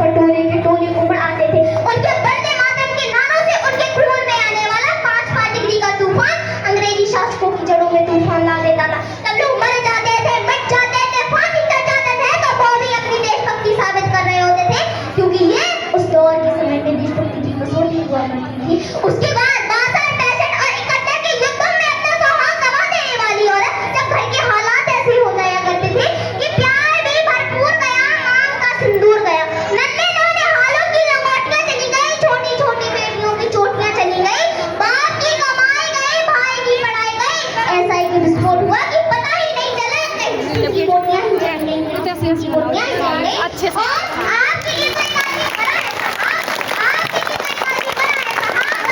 पर टोले के टोले उमड़ आते थे। उनके वंदे मातरम के नारों से उनके खून में आने वाला 5 डिग्री का तूफान अंग्रेजी शासकों की जड़ों में तूफान ला देता था। तब लोग मर जाते थे, मिट जाते थे, फांसी चढ़ जाते थे, तो वो भी अपनी देशभक्ति साबित कर रहे होते थे, क्योंकि ये उस दौर के समय में देशभक्ति की कसौटी हुआ करती थी। उसके बाद 62, 65 और 71 के युद्धों में अपना सुहाग गंवा देने वाली औरत जब घर के हालात ऐसे हो जाया करते थे कि प्यार भी भरपूर गया, मांग का सिंदूर गया, नन्हे नन्हे हालों की लंगोटियां चली गई, छोटी छोटी बेटियों की चोटियां चली गई, बाप की कमाई गई, भाई की पढ़ाई गई, ऐसा एक विस्फोट हुआ कि पता ही नहीं चला की बोटियां ही जल गई, बोटियां ही जल गई। अच्छे से आपके लिए कोई काफी बड़ा है साहब, आपके लिए कोई काफी बड़ा है साहब,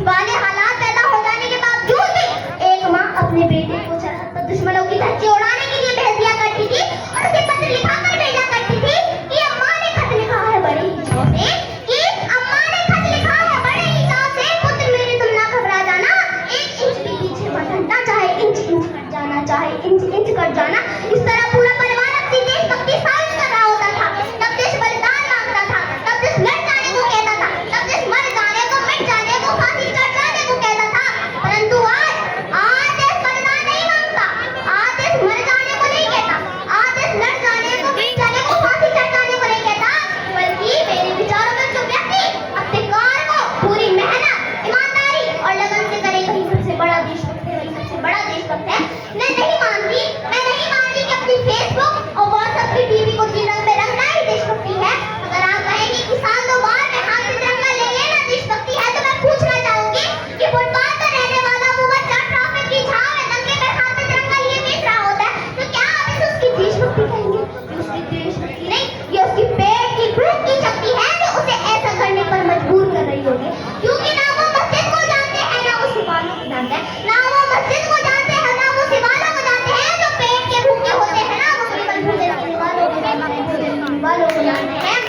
वाले हालात पैदा हो जाने के बावजूद भी एक माँ अपने बेटे को सरहद पर दुश्मनों की धज्जियां उड़ाने के लिए भेज दिया करती थी और उसे पत्र लिखाकर भेजा करती थी कि अम्मा ने खत लिखा है बड़े ही चाव से, कि अम्मा ने खत लिखा है बड़े ही चाव से, पुत्र मेरे तुम ना घबरा जाना, 1 इंच भी पीछे मत हटना, चाहे इंच कट जाना, चाहे इंच कट जाना। इस तरह पूरा परिवार अपनी देशभक्ति साबित कर रहा होता था। तब देश बलिदान मांगता था, तब देश लड़ जाने को कहता था, तब देश मर जाने को, मिट जाने को, फांसी चढ़ जाने को कहता था। परंतु आज देश बलिदान नहीं मांगता, आज देश मर जाने को नहीं कहता, आज देश लड़ जाने को, मिट जाने को, फांसी चढ़ जाने को नहीं कहता, बल्कि मेरे विचारों में जो व्यक्ति अपने कार्य को पूरी मेहनत, ईमानदारी और लगन से करे, वही सबसे बड़ा देशभक्त है, वही सबसे बड़ा देशभक्त है। मैं नहीं मानती कि अपनी फेसबुक और व्हाट्सएप की टीवी को 3 रंग में रंगना ही देशभक्ति है। अगर आप कहेंगे कि साल 2 बार में हाथ में तिरंगा ले लेना देशभक्ति है, तो मैं पूछना चाहूंगी कि फुटपाथ पर रहने वाला वो बच्चा ट्रैफिक की छांव में दंगे में हाथ में तिरंगा लिए बेच रहा होता है, तो क्या आप इसे उसकी देशभक्ति कहेंगे? ये उसकी देशभक्ति नहीं, ये उसकी पेट की भूख की शक्ति है जो उसे ऐसा करने पर मजबूर कर रही होगी, क्योंकि ना वो मस्जिद को जानते हैं, ना वो सिवालों को जानते हैं, ना वो मस्जिद को जानते हैं, ना वो सिवालों को जानते हैं, जो पेट के भूखे होते हैं, ना वो केवल भोजन करने वालों को जानते हैं, भोजन करने वालों को जानते हैं।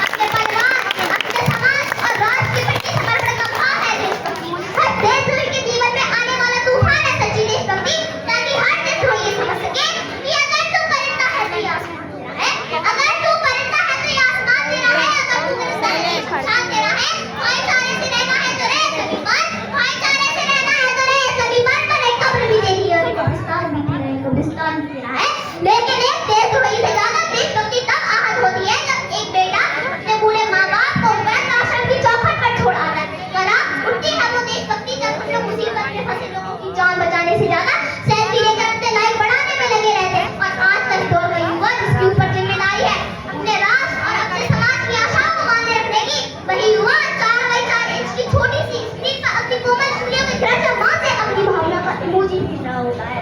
अपने परिवार, अपने समाज और राष्ट्र के प्रति समर्पण का भाव है देशभक्ति। हर देशद्रोही के जीवन में आने वाला तूफान है सच्ची देशभक्ति, ताकि हर देशद्रोही ये समझ सके कि अगर तू परिंदा है तो ये आसमान तेरा है, अगर तू परिंदा है तो ये आसमान तेरा है, अगर तू परिंदा है तो इंसान तेरा है। भाईचारे से रहना है तो रह सभी पर, भाईचारे से रहना है तो रह सभी पर, पर एक कब्र भी तेरी है और एक कब्रिस्तान भी तेरा है, कब्रिस्तान भी तेरा है। लेकिन एक देशद्रोही से ज्यादा देशभक्ति तब आहत होती है जब एक बेटा अपने बूढ़े माँ बाप को वृद्ध आश्रम की चौखट पर छोड़ आता है। कला उठती है वो देशभक्ति जब कुछ लोग मुसीबत में फंसे लोगों की जान बचाने से ज्यादा सेल्फी लेकर अपने लाइक बढ़ाने में लगे रहते हैं। और आज तक दौर का युवा जिसके ऊपर जिम्मेदारी है अपने राष्ट्र और अपने समाज की आशाओं को बांधे रखने की, वही युवा 4 बाई 4 इंच की छोटी सी स्क्रीन पर अपनी कोमल उंगलियों में घिरा मां से अपनी भावना का इमोजी भेज रहा होता है।